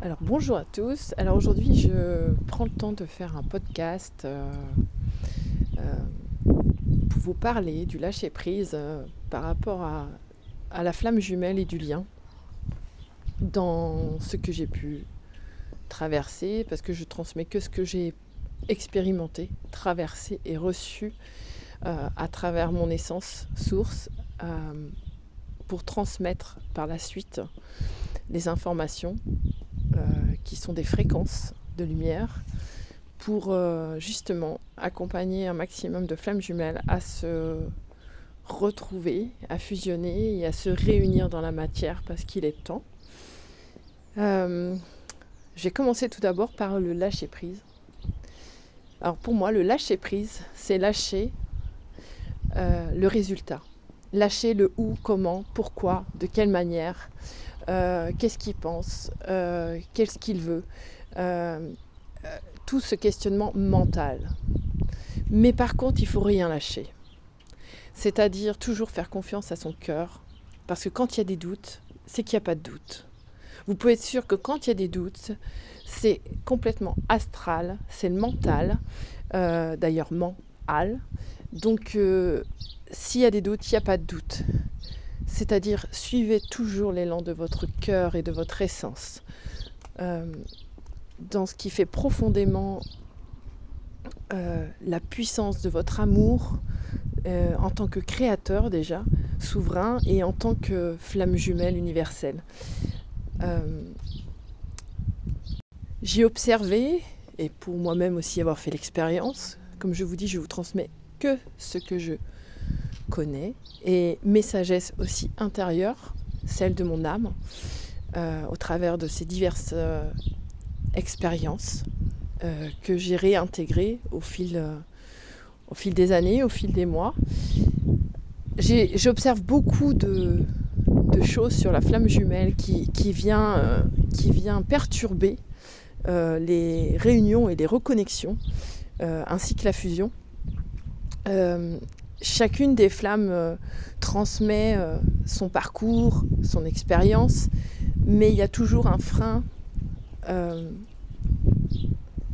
Alors bonjour à tous. Alors aujourd'hui je prends le temps de faire un podcast euh, pour vous parler du lâcher prise par rapport à la flamme jumelle et du lien dans ce que j'ai pu traverser parce que je transmets que ce que j'ai expérimenté, traversé et reçu à travers mon essence source pour transmettre par la suite les informations qui sont des fréquences de lumière pour justement accompagner un maximum de flammes jumelles à se retrouver, à fusionner et à se réunir dans la matière parce qu'il est temps. J'ai commencé tout d'abord par le lâcher prise. Alors pour moi, le lâcher prise, c'est lâcher le résultat. Lâcher le où, comment, pourquoi, de quelle manière, qu'est-ce qu'il pense, qu'est-ce qu'il veut. Tout ce questionnement mental. Mais par contre, il ne faut rien lâcher. C'est-à-dire toujours faire confiance à son cœur. Parce que quand il y a des doutes, c'est qu'il n'y a pas de doute. Vous pouvez être sûr que quand il y a des doutes, c'est complètement astral, c'est le mental, d'ailleurs mental. Donc, s'il y a des doutes, il n'y a pas de doute. C'est-à-dire, suivez toujours l'élan de votre cœur et de votre essence. Dans ce qui fait profondément la puissance de votre amour en tant que créateur déjà, souverain, et en tant que flamme jumelle universelle. J'ai observé, et pour moi-même aussi avoir fait l'expérience, comme je vous dis, je vous transmets que ce que je connais, et mes sagesses aussi intérieures, celles de mon âme, au travers de ces diverses expériences que j'ai réintégrées au fil des années, au fil des mois. J'observe beaucoup de choses sur la flamme jumelle qui vient perturber les réunions et les reconnexions, ainsi que la fusion. Chacune des flammes transmet son parcours, son expérience, mais il y a toujours un frein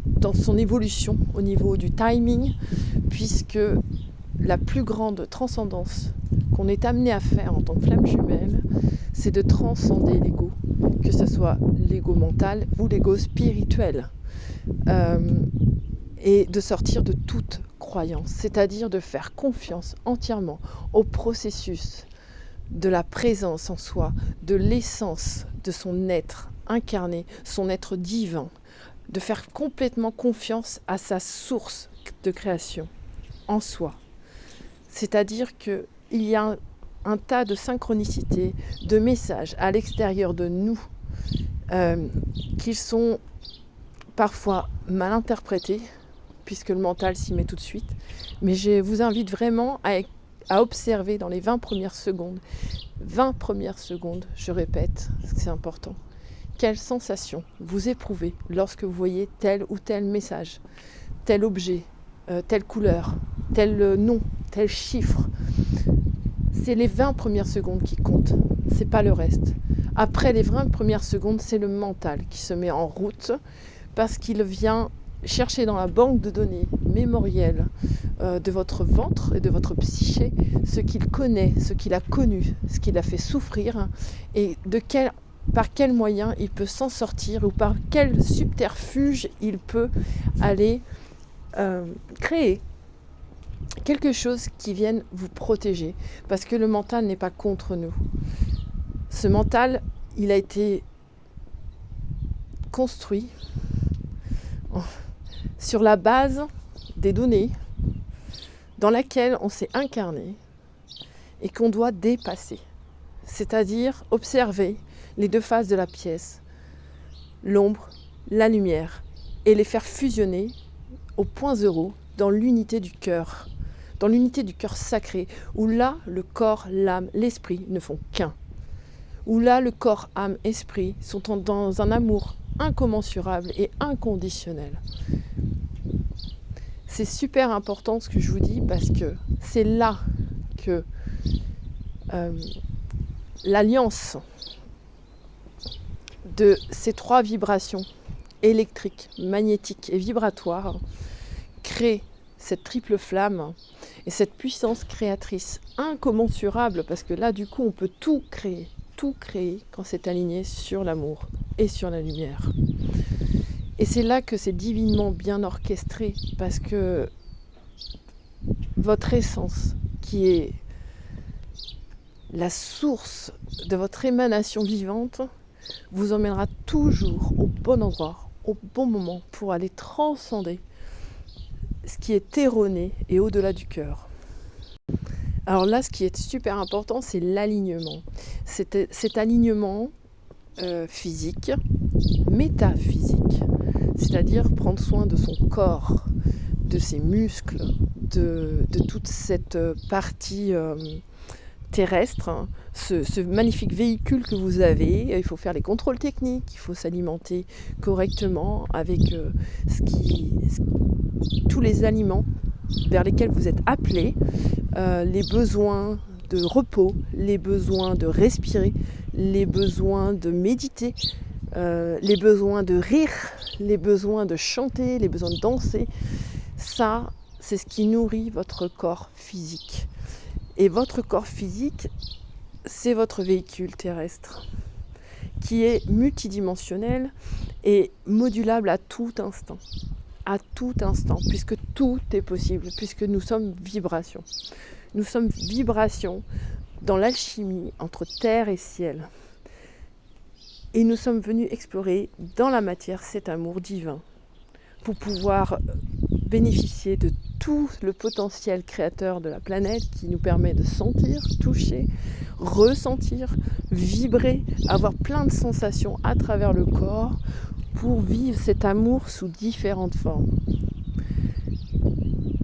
dans son évolution au niveau du timing, puisque la plus grande transcendance qu'on est amené à faire en tant que flamme jumelle, c'est de transcender l'ego, que ce soit l'ego mental ou l'ego spirituel, et de sortir de toute croyance, c'est-à-dire de faire confiance entièrement au processus de la présence en soi, de l'essence de son être incarné, son être divin, de faire complètement confiance à sa source de création en soi. C'est-à-dire qu'il y a un tas de synchronicités, de messages à l'extérieur de nous qui sont parfois mal interprétés, puisque le mental s'y met tout de suite. Mais je vous invite vraiment à observer dans les 20 premières secondes, je répète, parce que c'est important, quelle sensation vous éprouvez lorsque vous voyez tel ou tel message, tel objet, telle couleur, tel nom, tel chiffre. C'est les 20 premières secondes qui comptent, c'est pas le reste. Après les 20 premières secondes, c'est le mental qui se met en route parce qu'il vient chercher dans la banque de données mémorielle de votre ventre et de votre psyché ce qu'il connaît, ce qu'il a connu, ce qu'il a fait souffrir et par quel moyen il peut s'en sortir ou par quel subterfuge il peut aller créer quelque chose qui vienne vous protéger. Parce que le mental n'est pas contre nous. Ce mental, il a été construit sur la base des données dans laquelle on s'est incarné et qu'on doit dépasser. C'est-à-dire observer les deux faces de la pièce, l'ombre, la lumière, et les faire fusionner au point zéro dans l'unité du cœur sacré, où là, le corps, l'âme, l'esprit ne font qu'un. Où là, le corps, âme, esprit sont dans un amour incommensurable et inconditionnel. C'est super important ce que je vous dis parce que c'est là que l'alliance de ces 3 vibrations électriques, magnétiques et vibratoires crée cette triple flamme et cette puissance créatrice incommensurable, parce que là du coup on peut tout créer quand c'est aligné sur l'amour et sur la lumière. Et c'est là que c'est divinement bien orchestré, parce que votre essence, qui est la source de votre émanation vivante, vous emmènera toujours au bon endroit, au bon moment, pour aller transcender ce qui est erroné et au-delà du cœur. Alors là, ce qui est super important, c'est l'alignement. Cet alignement physique, métaphysique, c'est-à-dire prendre soin de son corps, de ses muscles, de toute cette partie terrestre, hein, ce magnifique véhicule que vous avez. Il faut faire les contrôles techniques, il faut s'alimenter correctement avec tous les aliments vers lesquels vous êtes appelés, les besoins de repos, les besoins de respirer, les besoins de méditer, les besoins de rire, les besoins de chanter, les besoins de danser. Ça, c'est ce qui nourrit votre corps physique. Et votre corps physique, c'est votre véhicule terrestre, qui est multidimensionnel et modulable à tout instant. À tout instant, puisque tout est possible, puisque nous sommes vibrations. Nous sommes vibrations dans l'alchimie entre terre et ciel. Et nous sommes venus explorer dans la matière cet amour divin pour pouvoir bénéficier de tout le potentiel créateur de la planète qui nous permet de sentir, toucher, ressentir, vibrer, avoir plein de sensations à travers le corps pour vivre cet amour sous différentes formes.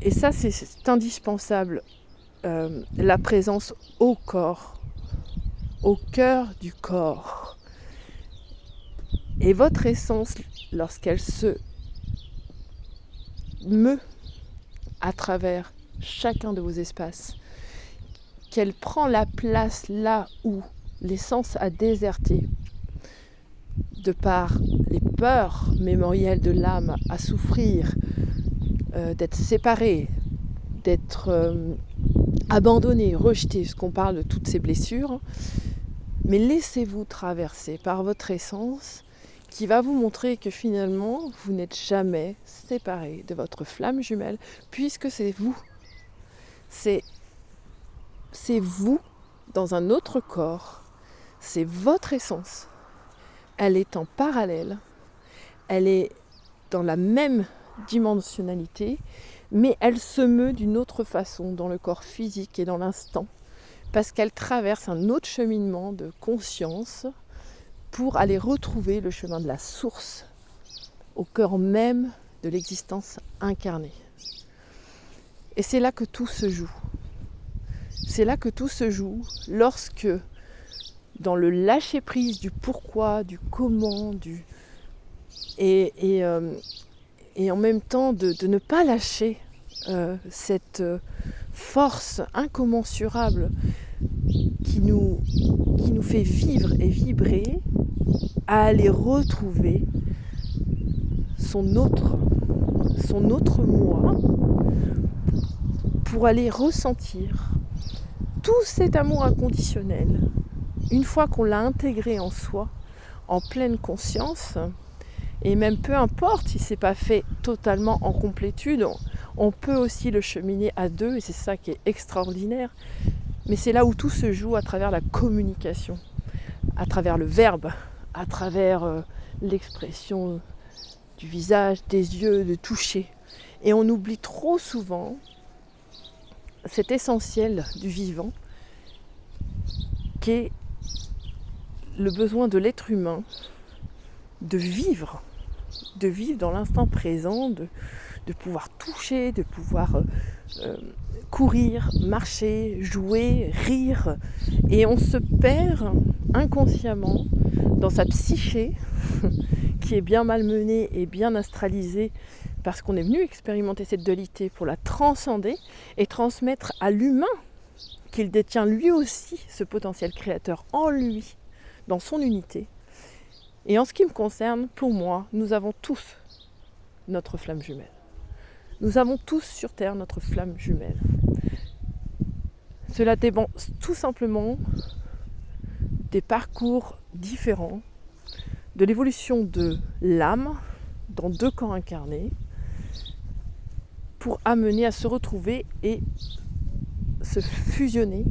Et ça, c'est indispensable, la présence au corps, au cœur du corps. Et votre essence, lorsqu'elle se meut à travers chacun de vos espaces, qu'elle prend la place là où l'essence a déserté, de par les peurs mémorielles de l'âme à souffrir, d'être séparée, d'être abandonnée, rejetée, puisqu'on parle de toutes ces blessures, mais laissez-vous traverser par votre essence qui va vous montrer que finalement, vous n'êtes jamais séparé de votre flamme jumelle, puisque c'est vous. C'est vous dans un autre corps. C'est votre essence. Elle est en parallèle. Elle est dans la même dimensionnalité, mais elle se meut d'une autre façon dans le corps physique et dans l'instant, parce qu'elle traverse un autre cheminement de conscience pour aller retrouver le chemin de la source au cœur même de l'existence incarnée. Et c'est là que tout se joue. C'est là que tout se joue lorsque, dans le lâcher-prise du pourquoi, du comment, et en même temps de ne pas lâcher cette force incommensurable qui nous fait vivre et vibrer, à aller retrouver son autre moi, pour aller ressentir tout cet amour inconditionnel. Une fois qu'on l'a intégré en soi, en pleine conscience, et même peu importe si c'est pas fait totalement en complétude, on peut aussi le cheminer à deux, et c'est ça qui est extraordinaire. Mais c'est là où tout se joue, à travers la communication, à travers le verbe, à travers l'expression du visage, des yeux, de toucher. Et on oublie trop souvent cet essentiel du vivant, qui est le besoin de l'être humain de vivre dans l'instant présent, de pouvoir toucher, de pouvoir courir, marcher, jouer, rire. Et on se perd inconsciemment dans sa psyché qui est bien malmenée et bien astralisée, parce qu'on est venu expérimenter cette dualité pour la transcender et transmettre à l'humain qu'il détient lui aussi ce potentiel créateur en lui, dans son unité, Et en ce qui me concerne, pour moi, nous avons tous notre flamme jumelle. Nous avons tous sur Terre notre flamme jumelle. Cela dépend tout simplement des parcours différents, de l'évolution de l'âme dans deux corps incarnés, pour amener à se retrouver et se fusionner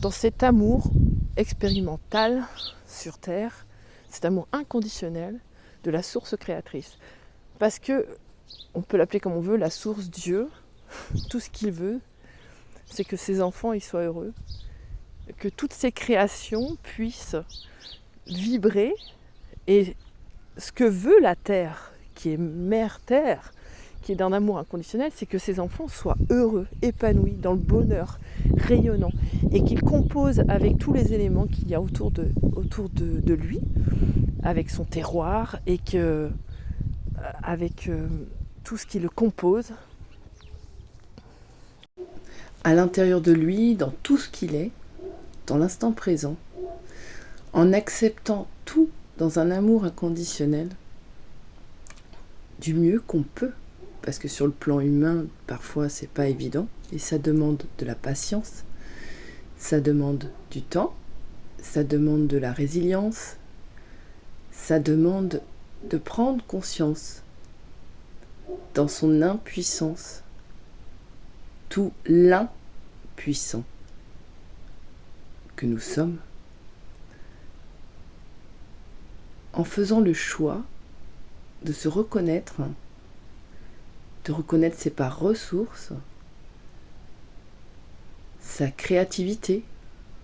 dans cet amour expérimental sur Terre, cet amour inconditionnel de la source créatrice. Parce que, on peut l'appeler comme on veut, la source Dieu, tout ce qu'il veut, c'est que ses enfants y soient heureux, que toutes ces créations puissent vibrer, et ce que veut la Terre, qui est Mère Terre, qui est d'un amour inconditionnel, c'est que ses enfants soient heureux, épanouis, dans le bonheur, rayonnant, et qu'il compose avec tous les éléments qu'il y a autour de lui, avec son terroir, et que avec tout ce qui le compose, à l'intérieur de lui, dans tout ce qu'il est, dans l'instant présent, en acceptant tout dans un amour inconditionnel, du mieux qu'on peut, parce que sur le plan humain, parfois c'est pas évident, et ça demande de la patience, ça demande du temps, ça demande de la résilience, ça demande de prendre conscience dans son impuissance, tout l'impuissant que nous sommes, en faisant le choix de se reconnaître, de reconnaître ses parts ressources, sa créativité,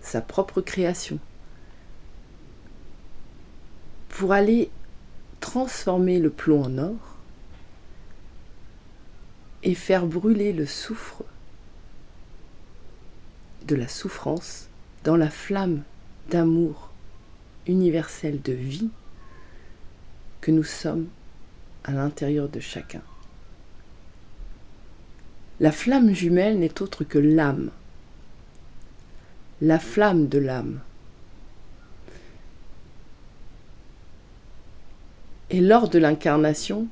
sa propre création, pour aller transformer le plomb en or et faire brûler le soufre de la souffrance dans la flamme d'amour universel de vie que nous sommes à l'intérieur de chacun. La flamme jumelle n'est autre que l'âme, la flamme de l'âme. Et lors de l'incarnation,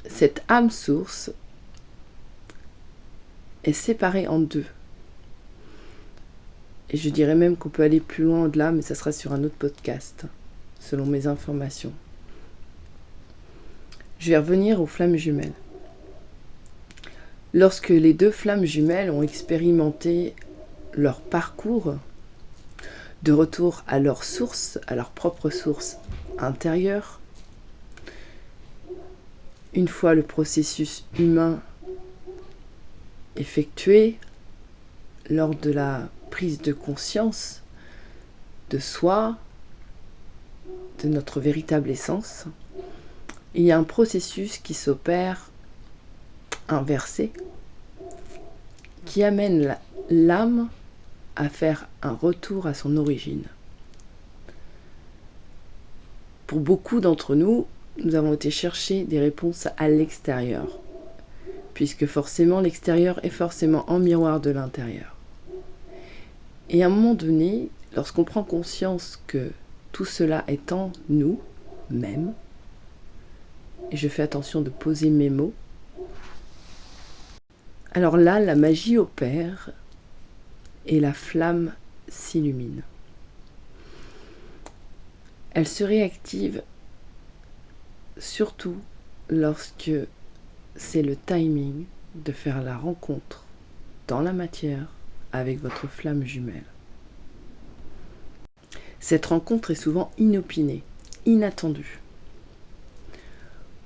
cette âme source est séparée en deux. Et je dirais même qu'on peut aller plus loin au-delà, mais ça sera sur un autre podcast, selon mes informations. Je vais revenir aux flammes jumelles. Lorsque les deux flammes jumelles ont expérimenté leur parcours de retour à leur source, à leur propre source intérieure, une fois le processus humain effectué, lors de la prise de conscience de soi, de notre véritable essence, il y a un processus qui s'opère inversé, qui amène l'âme à faire un retour à son origine. Pour beaucoup d'entre nous, nous avons été chercher des réponses à l'extérieur, puisque forcément l'extérieur est forcément en miroir de l'intérieur. Et à un moment donné, lorsqu'on prend conscience que tout cela est en nous-mêmes, et je fais attention de poser mes mots, alors là, la magie opère et la flamme s'illumine. Elle se réactive surtout lorsque c'est le timing de faire la rencontre dans la matière avec votre flamme jumelle. Cette rencontre est souvent inopinée, inattendue,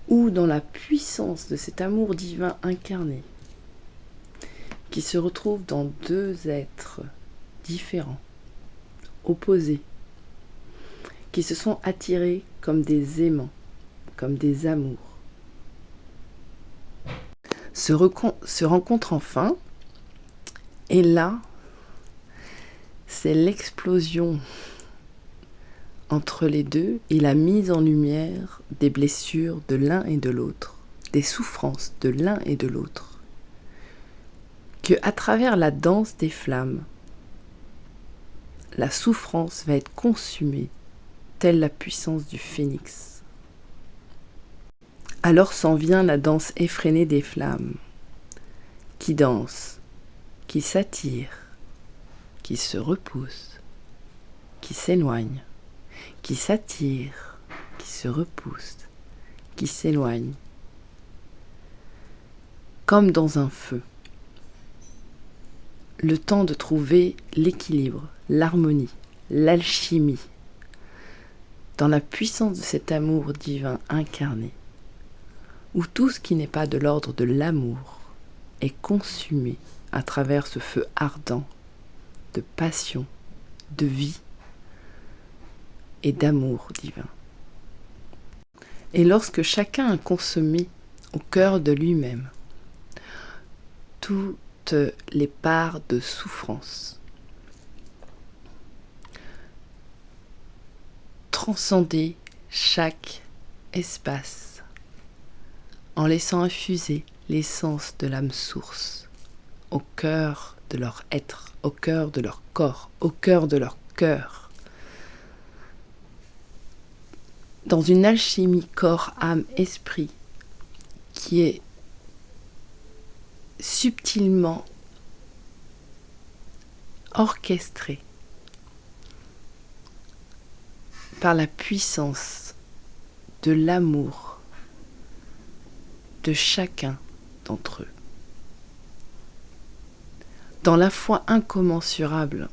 ou dans la puissance de cet amour divin incarné, qui se retrouve dans deux êtres différents, opposés, qui se sont attirés comme des aimants, comme des amours. Se rencontrent enfin, et là, c'est l'explosion entre les deux et la mise en lumière des blessures de l'un et de l'autre, des souffrances de l'un et de l'autre. Que à travers la danse des flammes, la souffrance va être consumée telle la puissance du phénix. Alors s'en vient la danse effrénée des flammes, qui dansent, qui s'attirent, qui se repoussent, qui s'éloignent, qui s'attirent, qui se repoussent, qui s'éloignent, comme dans un feu. Le temps de trouver l'équilibre, l'harmonie, l'alchimie, dans la puissance de cet amour divin incarné, où tout ce qui n'est pas de l'ordre de l'amour est consumé à travers ce feu ardent de passion, de vie et d'amour divin. Et lorsque chacun a consommé au cœur de lui-même toutes les parts de souffrance, transcender chaque espace en laissant infuser l'essence de l'âme source au cœur de leur être, au cœur de leur corps, au cœur de leur cœur, dans une alchimie corps, âme, esprit qui est subtilement orchestrée par la puissance de l'amour de chacun d'entre eux. Dans la foi incommensurable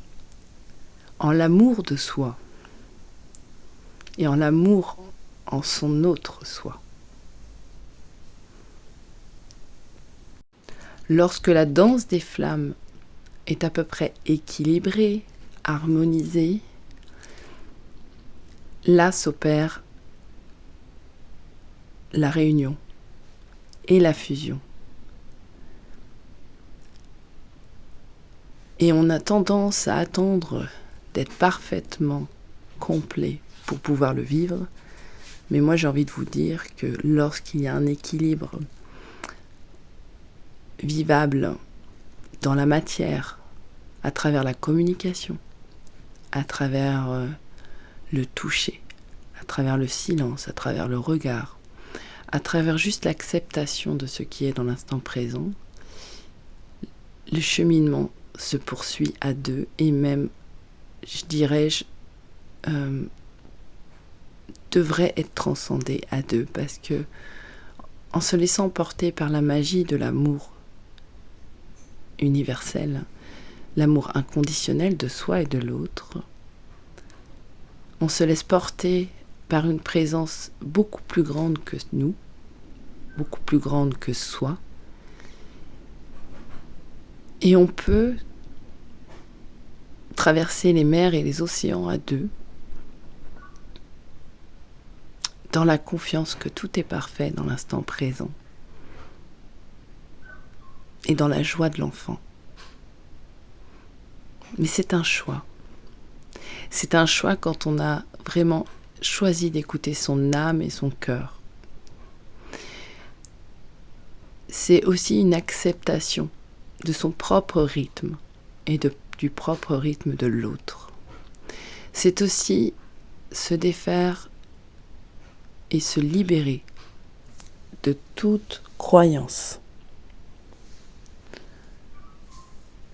en l'amour de soi et en l'amour en son autre soi. Lorsque la danse des flammes est à peu près équilibrée, harmonisée, là s'opère la réunion et la fusion. Et on a tendance à attendre d'être parfaitement complet pour pouvoir le vivre. Mais moi, j'ai envie de vous dire que lorsqu'il y a un équilibre vivable dans la matière, à travers la communication, à travers le toucher, à travers le silence, à travers le regard, à travers juste l'acceptation de ce qui est dans l'instant présent, le cheminement se poursuit à deux et même, je dirais, devrait être transcendé à deux parce que en se laissant porter par la magie de l'amour universel, l'amour inconditionnel de soi et de l'autre, on se laisse porter par une présence beaucoup plus grande que nous, beaucoup plus grande que soi, et on peut traverser les mers et les océans à deux, dans la confiance que tout est parfait dans l'instant présent et dans la joie de l'enfant. Mais c'est un choix. C'est un choix quand on a vraiment choisi d'écouter son âme et son cœur. C'est aussi une acceptation de son propre rythme et du propre rythme de l'autre. C'est aussi se défaire et se libérer de toute croyance.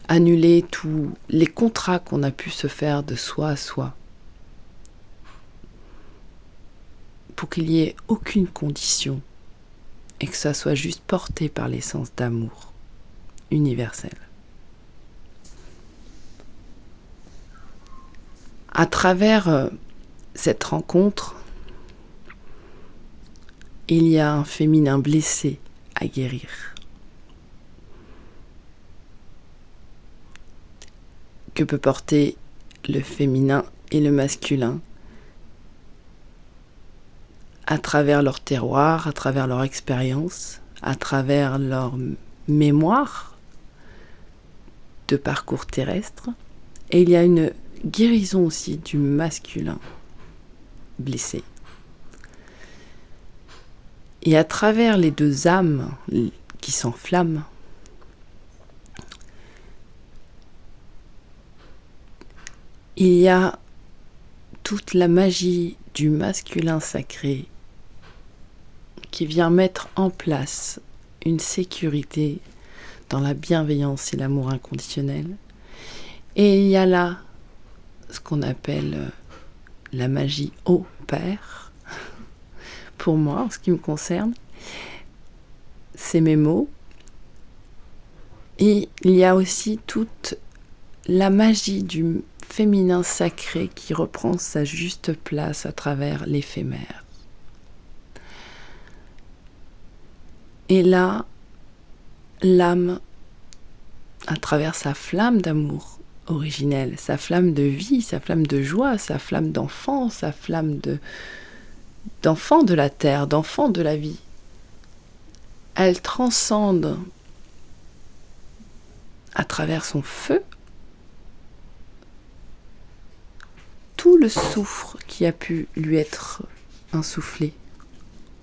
Annuler tous les contrats qu'on a pu se faire de soi à soi pour qu'il n'y ait aucune condition et que ça soit juste porté par l'essence d'amour universel. À travers cette rencontre, il y a un féminin blessé à guérir. Que peut porter le féminin et le masculin à travers leur terroir, à travers leur expérience, à travers leur mémoire de parcours terrestre. Et il y a une guérison aussi du masculin blessé. Et à travers les deux âmes qui s'enflamment, il y a toute la magie du masculin sacré qui vient mettre en place une sécurité dans la bienveillance et l'amour inconditionnel. Et il y a là ce qu'on appelle la magie au pair. Pour moi, en ce qui me concerne, c'est mes mots. Et il y a aussi toute la magie du féminin sacré qui reprend sa juste place à travers l'éphémère. Et là, l'âme, à travers sa flamme d'amour originelle, sa flamme de vie, sa flamme de joie, sa flamme d'enfant, sa flamme d'enfant de la terre, d'enfant de la vie, elle transcende à travers son feu tout le soufre qui a pu lui être insufflé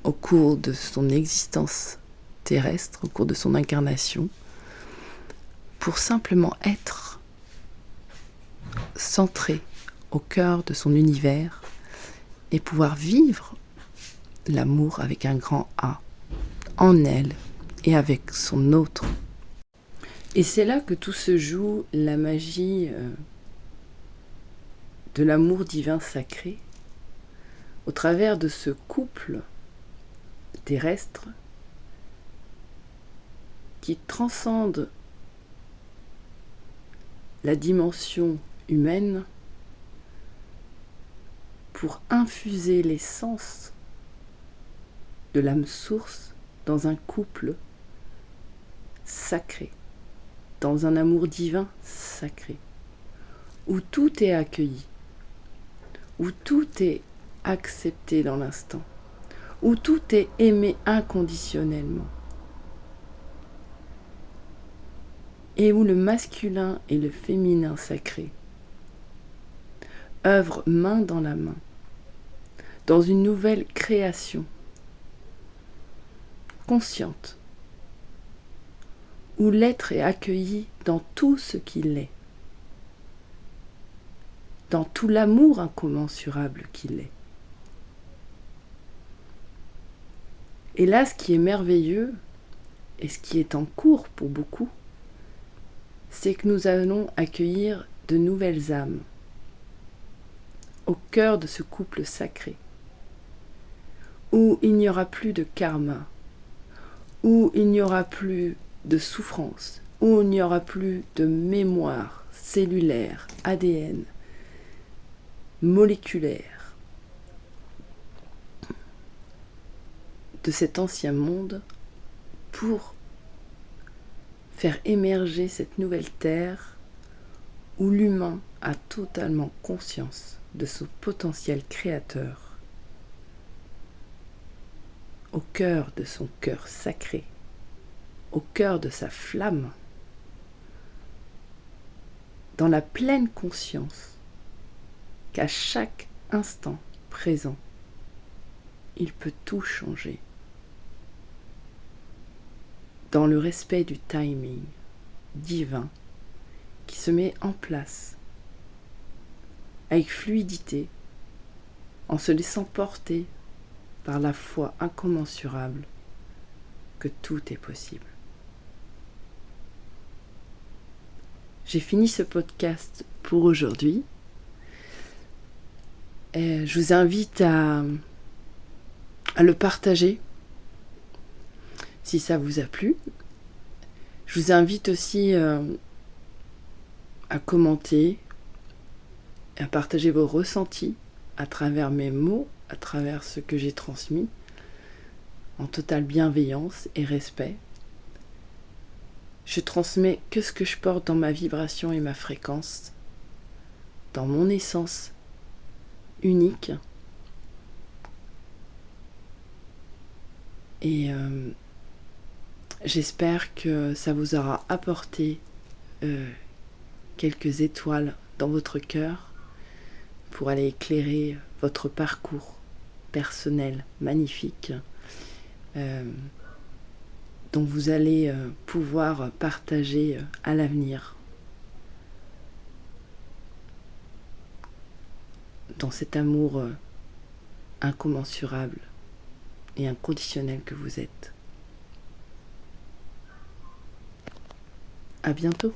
au cours de son existence terrestre, au cours de son incarnation, pour simplement être centré au cœur de son univers et pouvoir vivre l'amour avec un grand A, en elle et avec son autre. Et c'est là que tout se joue, la magie de l'amour divin sacré, au travers de ce couple terrestre qui transcende la dimension humaine pour infuser l'essence de l'âme source dans un couple sacré, dans un amour divin sacré, où tout est accueilli, où tout est accepté dans l'instant, où tout est aimé inconditionnellement, et où le masculin et le féminin sacré œuvrent main dans la main, dans une nouvelle création consciente, où l'être est accueilli dans tout ce qu'il est, dans tout l'amour incommensurable qu'il est. Et là, ce qui est merveilleux, et ce qui est en cours pour beaucoup, c'est que nous allons accueillir de nouvelles âmes au cœur de ce couple sacré, où il n'y aura plus de karma, où il n'y aura plus de souffrance, où il n'y aura plus de mémoire cellulaire, ADN, moléculaire, de cet ancien monde pour faire émerger cette nouvelle terre où l'humain a totalement conscience de son potentiel créateur au cœur de son cœur sacré, au cœur de sa flamme, dans la pleine conscience qu'à chaque instant présent, il peut tout changer, dans le respect du timing divin qui se met en place avec fluidité, en se laissant porter par la foi incommensurable que tout est possible. J'ai fini ce podcast pour aujourd'hui. Et je vous invite à le partager si ça vous a plu. Je vous invite aussi à commenter, à partager vos ressentis à travers mes mots, à travers ce que j'ai transmis, en totale bienveillance et respect. Je transmets que ce que je porte dans ma vibration et ma fréquence, dans mon essence unique. Et j'espère que ça vous aura apporté quelques étoiles dans votre cœur pour aller éclairer votre parcours personnel magnifique dont vous allez pouvoir partager à l'avenir dans cet amour incommensurable et inconditionnel que vous êtes. À bientôt.